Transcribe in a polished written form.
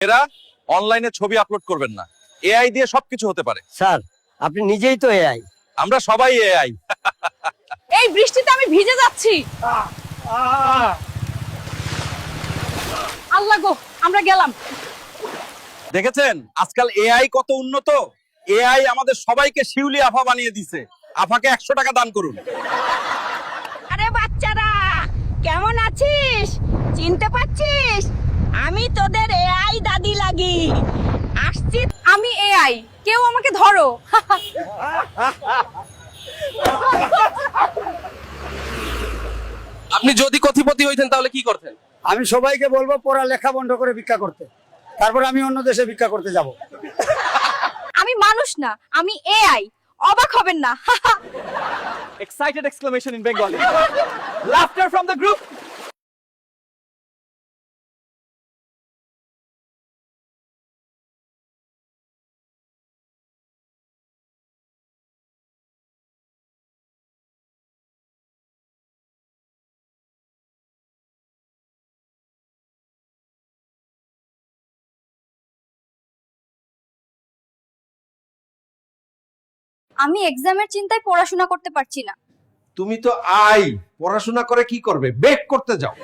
এরা অনলাইনে ছবি আপলোড করবেন না, এআই দিয়ে সবকিছু হতে পারে। স্যার আপনি নিজেই তো এআই। আমরা সবাই এআই। এই বৃষ্টিতে আমি ভিজে যাচ্ছি। আল্লাহ গো, আমরা গেলাম। দেখেছেন আজকাল এআই কত উন্নত। এআই আমাদের সবাইকে শিউলি আফা বানিয়ে দিছে। আফাকে 100 টাকা দান করুন। আরে বাচ্চারা, কেমন আছিস? চিনতে পারছিস? আমি তোদের এআই দাদি লাগি। আসছি। আমি এআই, কেউ আমাকে ধরো। আপনি যদি কোটিপতি হইতেন তাহলে কি করতেন? আমি সবাইকে বলবো পড়ালেখা বন্ধ করে ভিক্ষা করতে, তারপর আমি অন্য দেশে ভিক্ষা করতে যাব। আমি মানুষ না, আমি এআই। অবাক হবেন না। Excited exclamation in Bengali. Laughter from the group. আমি এক্সামের চিন্তায় পড়াশোনা করতে পারছি না। তুমি তো পড়াশোনা করে কি করবে? বেক করতে যাও।